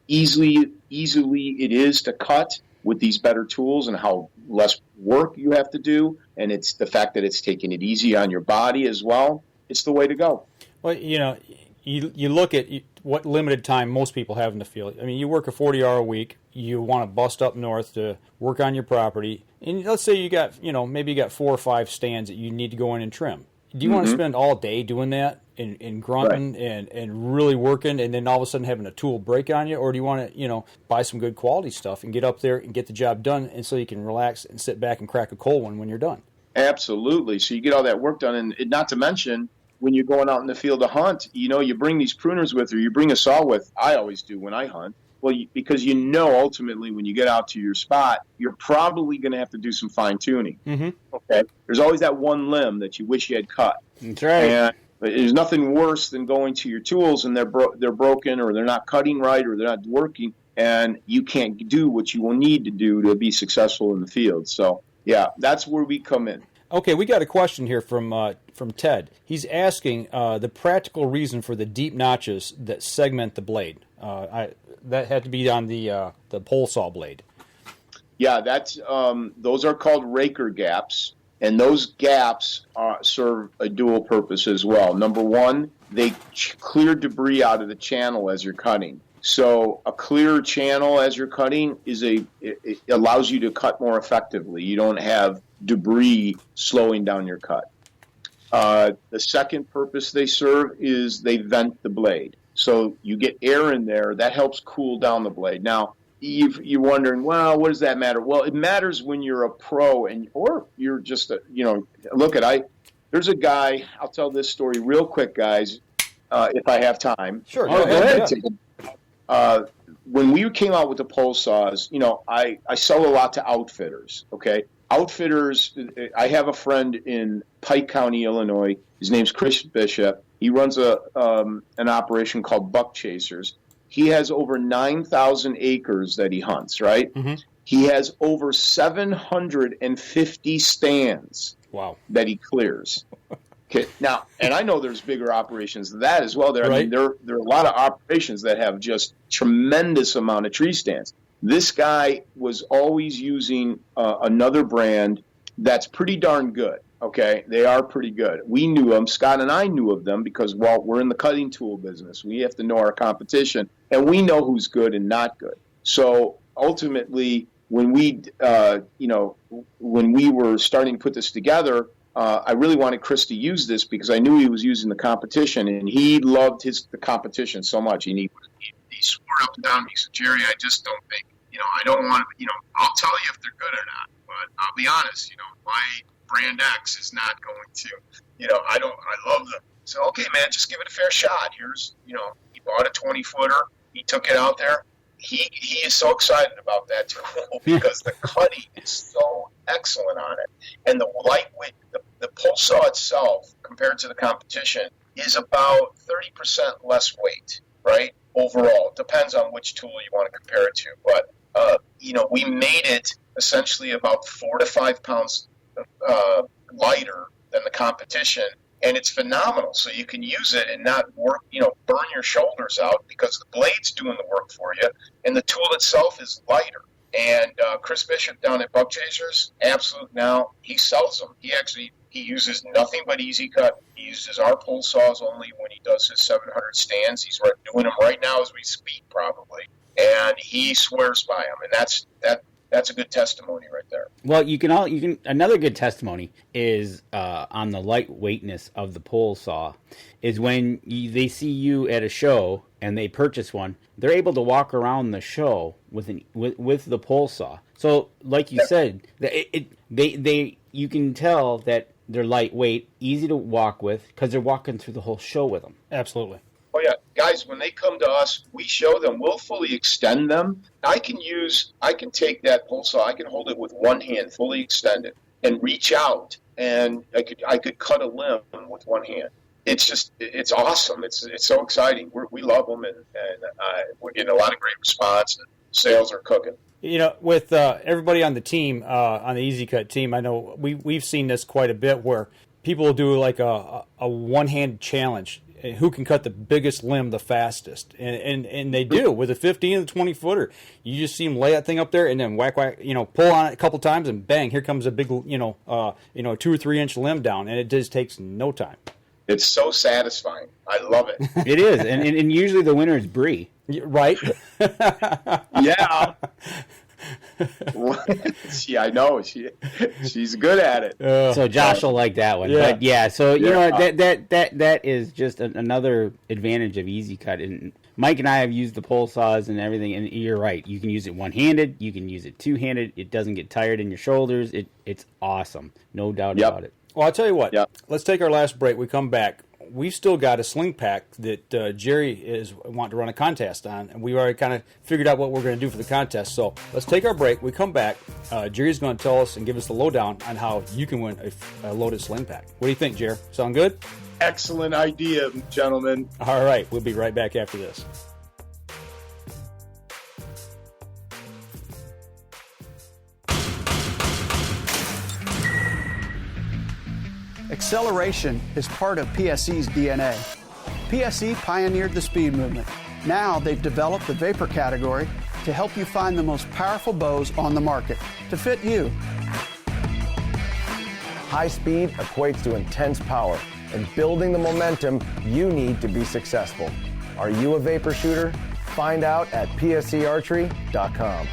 easily it is to cut with these better tools, and how less work you have to do, and it's the fact that it's taking it easy on your body as well, it's the way to go. Well, you look at what limited time most people have in the field. I mean, you work a 40-hour week. You want to bust up north to work on your property. And let's say you got, maybe you got 4 or 5 stands that you need to go in and trim. Do you want to spend all day doing that and grunting and really working, and then all of a sudden having a tool break on you? Or do you want to, buy some good quality stuff and get up there and get the job done, and so you can relax and sit back and crack a cold one when you're done? Absolutely. So you get all that work done, and not to mention when you're going out in the field to hunt, you bring these pruners with, or you bring a saw with. I always do when I hunt. Well, because ultimately when you get out to your spot, you're probably going to have to do some fine tuning. Mm-hmm. Okay. There's always that one limb that you wish you had cut. That's right. And there's nothing worse than going to your tools and they're broken, or they're not cutting right, or they're not working, and you can't do what you will need to do to be successful in the field. So, yeah, that's where we come in. Okay, we got a question here from Ted. He's asking the practical reason for the deep notches that segment the blade. That had to be on the pole saw blade. Yeah, that's those are called raker gaps, and those gaps serve a dual purpose as well. Number one, they clear debris out of the channel as you're cutting. So a clear channel as you're cutting it allows you to cut more effectively. You don't have debris slowing down your cut. The second purpose they serve is they vent the blade. So you get air in there. That helps cool down the blade. Now, you're wondering, well, what does that matter? Well, it matters when you're a pro or you're just, there's a guy, I'll tell this story real quick, guys, if I have time. Sure, go ahead. When we came out with the pole saws, I sell a lot to outfitters, okay? Outfitters, I have a friend in Pike County, Illinois. His name's Chris Bishop. He runs an operation called Buck Chasers. He has over 9,000 acres that he hunts, right? Mm-hmm. He has over 750 stands that he clears. Okay. Now, and I know there's bigger operations than that as well. There are a lot of operations that have just tremendous amount of tree stands. This guy was always using another brand that's pretty darn good. Okay, they are pretty good. We knew them. Scott and I knew of them because, we're in the cutting tool business. We have to know our competition, and we know who's good and not good. So ultimately, when we were starting to put this together, I really wanted Chris to use this because I knew he was using the competition, and he loved the competition so much. And he swore up and down. He said, "Jerry, I just don't think, I don't want to, I'll tell you if they're good or not, but I'll be honest, my brand X is not going to, I love them." So, okay, man, just give it a fair shot. Here's, he bought a 20-footer. He took it out there. He is so excited about that tool because the cutting is so excellent on it. And the lightweight, the pole saw itself, compared to the competition, is about 30% less weight, right? Overall. It depends on which tool you want to compare it to. But, we made it essentially about 4 to 5 pounds lighter than the competition, and it's phenomenal. So you can use it and not work, burn your shoulders out because the blade's doing the work for you, and the tool itself is lighter. And Chris Bishop down at Buck Chasers, absolute now, he sells them. He uses nothing but EZ Kut. He uses our pole saws only when he does his 700 stands. He's doing them right now as we speak, probably, and he swears by them, and that's a good testimony right there. Well, you can another good testimony is on the lightweightness of the pole saw is when they see you at a show and they purchase one, they're able to walk around the show with the pole saw. So, like you said, you can tell that they're lightweight, easy to walk with because they're walking through the whole show with them. Absolutely. Oh, yeah. Guys, when they come to us, we show them. We'll fully extend them. I can take that pole saw, I can hold it with one hand, fully extended, and reach out, and I could cut a limb with one hand. It's awesome. It's so exciting. We love them, and we're getting a lot of great response, and sales are cooking. With everybody on the team, on the EZ Kut team, I know we've seen this quite a bit where people will do like a one-hand challenge. Who can cut the biggest limb the fastest? And they do with a 15 and the 20-footer. You just see them lay that thing up there and then whack, pull on it a couple times and bang, here comes a big, 2 or 3 inch limb down, and it just takes no time. It's so satisfying. I love it. It is, and usually the winner is Bree. Right? Yeah. Yeah, I know. She's good at it. So Josh will like that one. Yeah. But yeah, so you know that is just another advantage of EZ Kut. And Mike and I have used the pole saws and everything, and you're right. You can use it one-handed. You can use it two-handed. It doesn't get tired in your shoulders. It's awesome. No doubt about it. Well, I'll tell you what. Let's take our last break. We come back. We've still got a Sling Pack that Jerry is wanting to run a contest on, and we've already kind of figured out what we're going to do for the contest. So let's take our break. We come back. Jerry's going to tell us and give us the lowdown on how you can win a loaded Sling Pack. What do you think, Jerry? Sound good? Excellent idea, gentlemen. All right. We'll be right back after this. Acceleration is part of PSE's DNA. PSE pioneered the speed movement. Now they've developed the vapor category to help you find the most powerful bows on the market to fit you. High speed equates to intense power and building the momentum you need to be successful. Are you a vapor shooter? Find out at psearchery.com.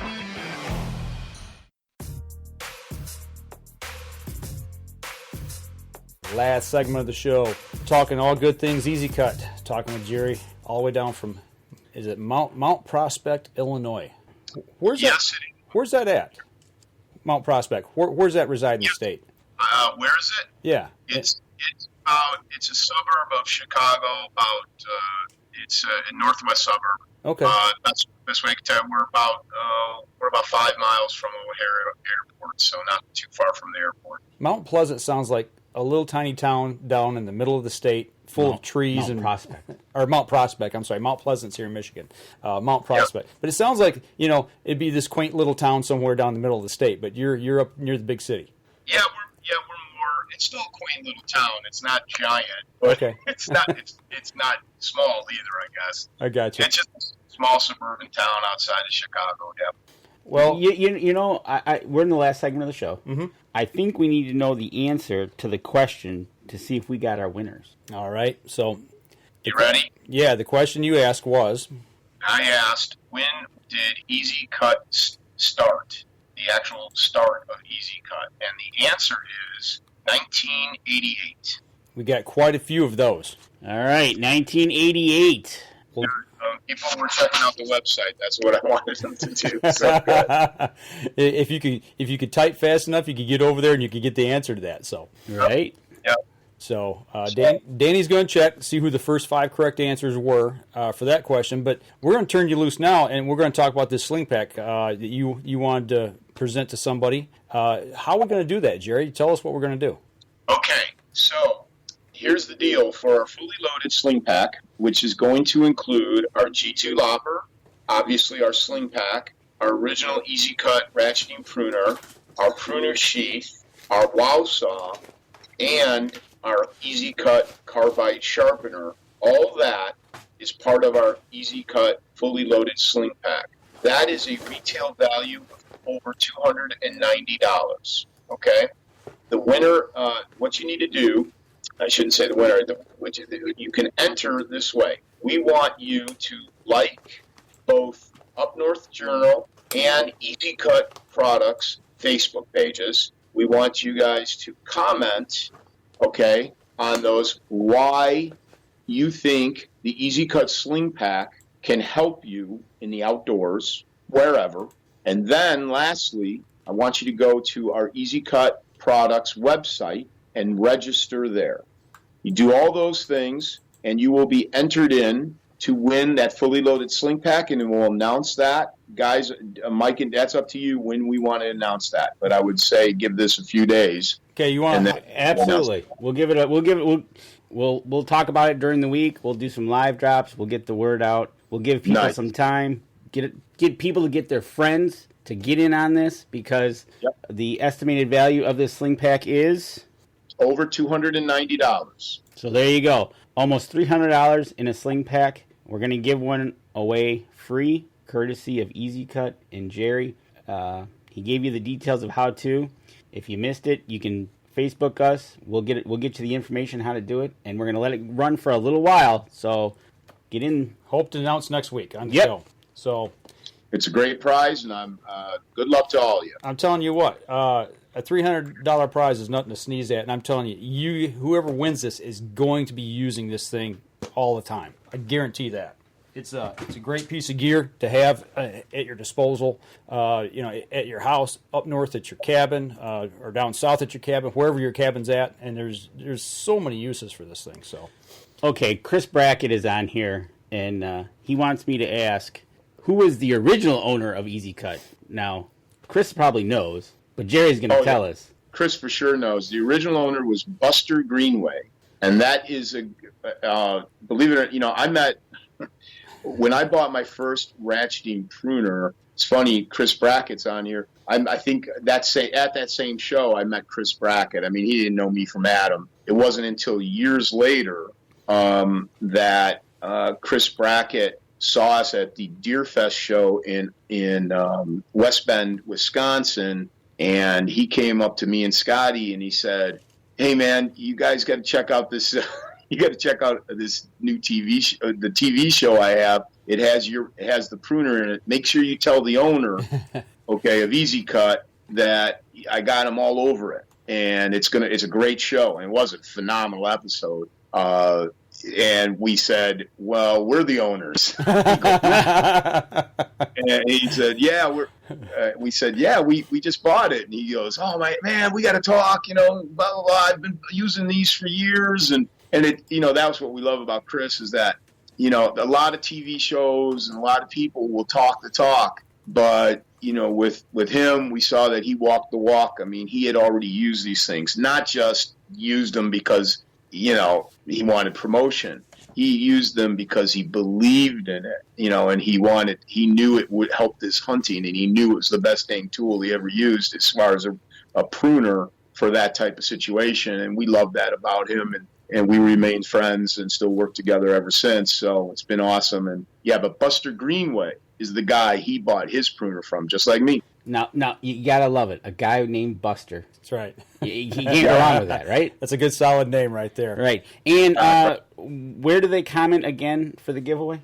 Last segment of the show, talking all good things EZ Kut. Talking with Jerry all the way down from, is it Mount Prospect, Illinois? Where's that at? Mount Prospect. Where's that reside in the state? Where is it? Yeah. It's a suburb of Chicago. It's a northwest suburb. Okay. That's the best way I can tell. We're about 5 miles from O'Hare Airport, so not too far from the airport. Mount Pleasant sounds like a little tiny town down in the middle of the state, full of trees Mount Prospect. I'm sorry, Mount Pleasant's here in Michigan. Mount Prospect, but it sounds like it'd be this quaint little town somewhere down the middle of the state. But you're up near the big city. Yeah, we're more. It's still a quaint little town. It's not giant, but okay. it's not small either. I guess. I got you. It's just a small suburban town outside of Chicago. Yeah. Well, we're in the last segment of the show. Mm-hmm. I think we need to know the answer to the question to see if we got our winners. All right. So, you ready? Yeah. The question you asked was. I asked, when did EZ Kut start? The actual start of EZ Kut, and the answer is 1988. We got quite a few of those. All right, 1988. People were checking out the website. That's what I wanted them to do. So good. If you could type fast enough, you could get over there and you could get the answer to that. So right. Yeah. So Danny's going to check, see who the first 5 correct answers were for that question. But we're going to turn you loose now, and we're going to talk about this Sling Pack that you wanted to present to somebody. How are we going to do that, Jerry? Tell us what we're going to do. Okay, so here's the deal for our fully loaded Sling Pack, which is going to include our G2 Lopper, obviously our Sling Pack, our original EZ Kut Ratcheting Pruner, our Pruner Sheath, our Wow Saw, and our EZ Kut Carbide Sharpener. All that is part of our EZ Kut fully loaded Sling Pack. That is a retail value of over $290. Okay? The winner, what you need to do, I shouldn't say the winner, you can enter this way. We want you to like both Up North Journal and EZ Kut Products Facebook pages. We want you guys to comment, okay, on those, why you think the EZ Kut Sling Pack can help you in the outdoors, wherever. And then, lastly, I want you to go to our EZ Kut Products website and register there. You do all those things, and you will be entered in to win that fully loaded Sling Pack, and we'll announce that. Guys, Mike, and that's up to you when we want to announce that. But I would say give this a few days. Okay, you want to? Absolutely. We'll talk about it during the week. We'll do some live drops. We'll get the word out. We'll give people some time. Get people to get their friends to get in on this, because the estimated value of this Sling Pack is over $290. So there you go. Almost $300 in a Sling Pack. We're going to give one away free, courtesy of EZ Kut and Jerry. He gave you the details of how to. If you missed it, you can Facebook us. We'll get you the information how to do it, and we're going to let it run for a little while. So get in. Hope to announce next week on the show. So It's a great prize, and I'm good luck to all of you. I'm telling you what, a $300 prize is nothing to sneeze at, and I'm telling you, whoever wins this is going to be using this thing all the time. I guarantee that. It's a great piece of gear to have at your disposal, at your house, up north at your cabin, or down south at your cabin, wherever your cabin's at. And there's so many uses for this thing. So, okay, Chris Brackett is on here, and he wants me to ask, who was the original owner of EZ Kut? Now, Chris probably knows, but Jerry's going to tell us. Chris for sure knows. The original owner was Buster Greenway, and that is believe it or not, I met. When I bought my first ratcheting pruner, it's funny, Chris Brackett's on here. I think at that same show, I met Chris Brackett. I mean, he didn't know me from Adam. It wasn't until years later that Chris Brackett saw us at the Deerfest show in West Bend, Wisconsin, and he came up to me and Scotty, and he said, "Hey, man, you guys got to check out this." You got to check out this new the TV show I have. It has the pruner in it. Make sure you tell the owner, okay, of EZ Kut that I got him all over it, and it's a great show, and it was a phenomenal episode. And we said, well, we're the owners. And he said, yeah, we said, yeah, we just bought it. And he goes, oh my man, we got to talk, blah, blah, blah. I've been using these for years. And it, that was what we love about Chris is that, a lot of TV shows and a lot of people will talk the talk, but, with him, we saw that he walked the walk. I mean, he had already used these things, not just used them because, he wanted promotion. He used them because he believed in it, and he knew it would help this hunting, and he knew it was the best dang tool he ever used as far as a pruner for that type of situation. And we love that about him. And we remained friends and still work together ever since. So it's been awesome. And yeah, but Buster Greenway is the guy he bought his pruner from, just like me. Now you gotta love it. A guy named Buster. That's right. He can't go wrong with that, right? That's a good solid name right there. Right. And where do they comment again for the giveaway?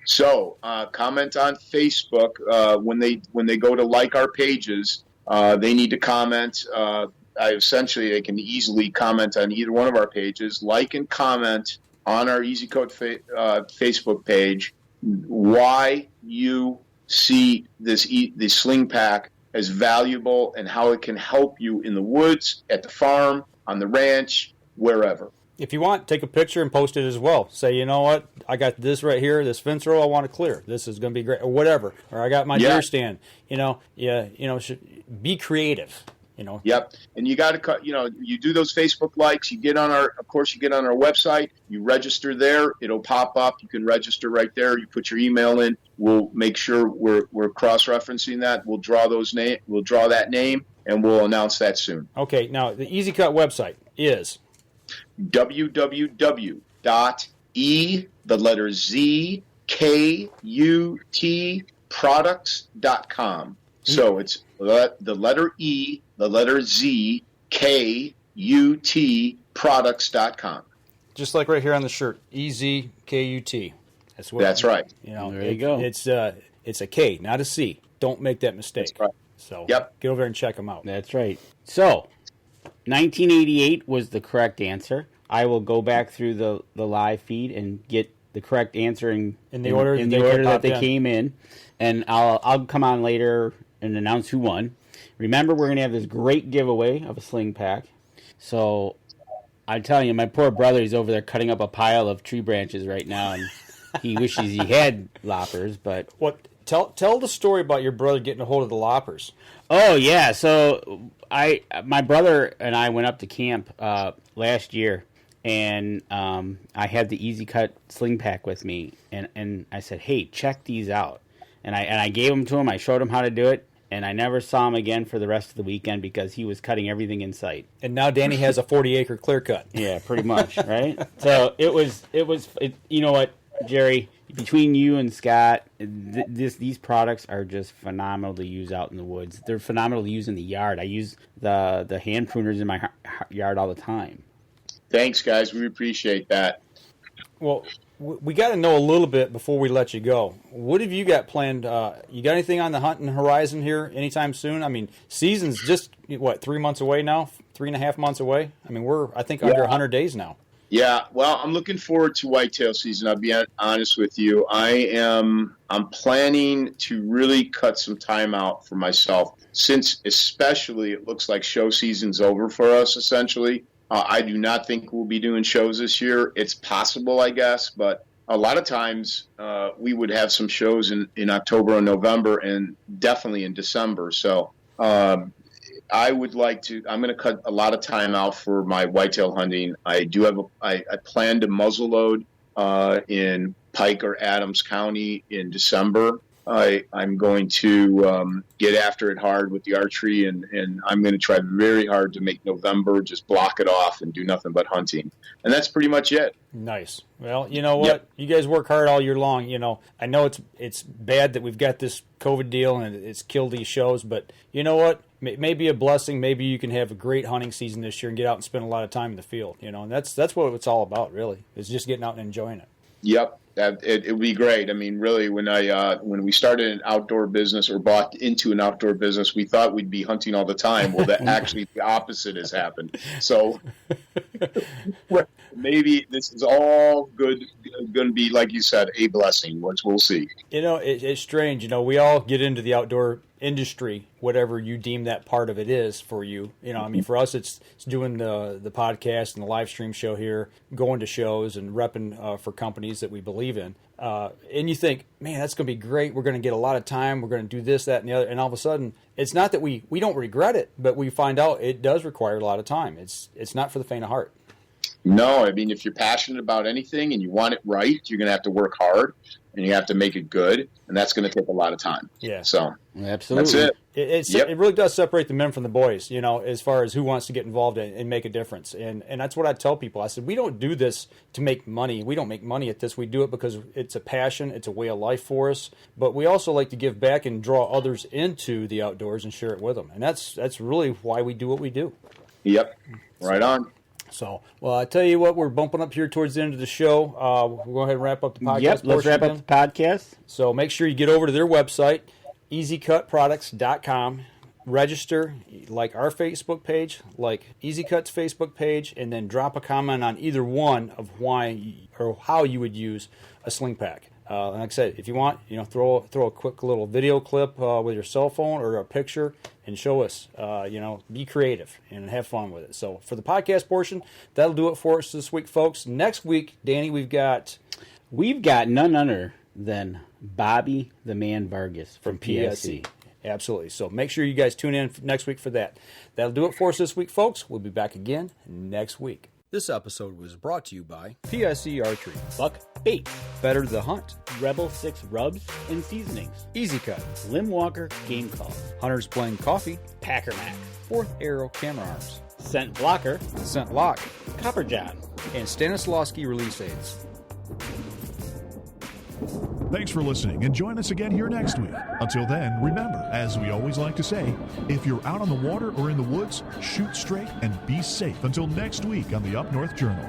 So comment on Facebook when they go to like our pages. They need to comment. Essentially, they can easily comment on either one of our pages, like and comment on our EZ Kut Facebook page why you see the Sling Pack as valuable and how it can help you in the woods, at the farm, on the ranch, wherever. If you want, take a picture and post it as well. Say, you know what, I got this right here, this fence row I want to clear. This is going to be great, or whatever. Or I got my deer stand. Be creative. Yep. And you got to you do those Facebook likes, you get on our website, you register there, it'll pop up, you can register right there, you put your email in, we'll make sure we're cross-referencing that, we'll draw that name, and we'll announce that soon. Okay, now the EZ Kut website is www.ezkutproducts.com. So it's the letter E, the letter Z, KUT products.com. Just like right here on the shirt, EZKUT. That's right. There you go. It's a K, not a C. Don't make that mistake. That's right. So get over there and check them out. That's right. So 1988 was the correct answer. I will go back through the live feed and get the correct answer in the order that they came in, and I'll come on later and announce who won. Remember, we're going to have this great giveaway of a Sling Pack. So I'm telling you, my poor brother, he's over there cutting up a pile of tree branches right now, and he wishes he had loppers. But tell the story about your brother getting a hold of the loppers. Oh yeah, so my brother and I went up to camp last year, and I had the EZ Kut Sling Pack with me, and I said, hey, check these out. And I gave them to him. I showed him how to do it. And I never saw him again for the rest of the weekend because he was cutting everything in sight. And now Danny has a 40-acre clear cut. Yeah, pretty much, right? So it was. You know what, Jerry? Between you and Scott, these products are just phenomenal to use out in the woods. They're phenomenal to use in the yard. I use the hand pruners in my yard all the time. Thanks, guys. We appreciate that. Well, we got to know a little bit before we let you go. What have you got planned? You got anything on the hunting horizon here anytime soon? I mean, season's just, 3 months away now, 3.5 months away. I mean, we're, I think, under 100 days now. Yeah, well, I'm looking forward to whitetail season. I'll be honest with you. I'm planning to really cut some time out for myself, since especially it looks like show season's over for us, essentially. I do not think we'll be doing shows this year. It's possible, I guess, but a lot of times we would have some shows in October and November, and definitely in December. So I would like to, I'm going to cut a lot of time out for my whitetail hunting. I do have, I plan to muzzleload in Pike or Adams County in December. I'm going to get after it hard with the archery, and I'm going to try very hard to make November just block it off and do nothing but hunting. And that's pretty much it. Nice. Well, you know what? Yep. You guys work hard all year long. You know, I know it's bad that we've got this COVID deal and it's killed these shows, but you know what? It may be a blessing. Maybe you can have a great hunting season this year and get out and spend a lot of time in the field. You know, and that's what it's all about, really, is just getting out and enjoying it. Yep. It would be great. I mean, really, when we started an outdoor business or bought into an outdoor business, we thought we'd be hunting all the time. Well, that actually the opposite has happened. So maybe this is all going to be, like you said, a blessing, which we'll see. You know, it's strange. You know, we all get into the outdoor industry, whatever you deem that part of it is for you. You know, I mean, for us, it's doing the podcast and the live stream show here, going to shows and repping for companies that we believe in. And you think, man, that's going to be great. We're going to get a lot of time. We're going to do this, that, and the other. And all of a sudden, it's not that we don't regret it, but we find out it does require a lot of time. It's not for the faint of heart. No, I mean, if you're passionate about anything and you want it right, you're going to have to work hard and you have to make it good, and that's going to take a lot of time. Yeah. So absolutely, that's it. It really does separate the men from the boys, you know, as far as who wants to get involved and make a difference. And that's what I tell people. I said, we don't do this to make money. We don't make money at this. We do it because it's a passion. It's a way of life for us. But we also like to give back and draw others into the outdoors and share it with them. And that's really why we do what we do. Yep. Right on. So, well, I tell you what, we're bumping up here towards the end of the show. We'll go ahead and wrap up the podcast. Yep, let's wrap up the podcast. So make sure you get over to their website, ezkutproducts.com. Register, like our Facebook page, like EZ Kut's Facebook page, and then drop a comment on either one of why or how you would use a Sling Pack. Like I said, if you want, you know, throw a quick little video clip with your cell phone or a picture and show us. You know, be creative and have fun with it. So for the podcast portion, that'll do it for us this week, folks. Next week, Danny, we've got none other than Bobby the Man Vargas from PSC. Absolutely. So make sure you guys tune in next week for that. That'll do it for us this week, folks. We'll be back again next week. This episode was brought to you by PSC Archery, Buck Bait, Better the Hunt, Rebel 6 Rubs and Seasonings, EZ Kut, Lim Walker Game Calls, Hunter's Blend Coffee, Packer Mac, Fourth Arrow Camera Arms, Scent Blocker, Scent Lock, Copper John, and Stanislawski Release Aids. Thanks for listening, and join us again here next week. Until then, remember, as we always like to say, if you're out on the water or in the woods, shoot straight and be safe. Until next week on the Up North Journal.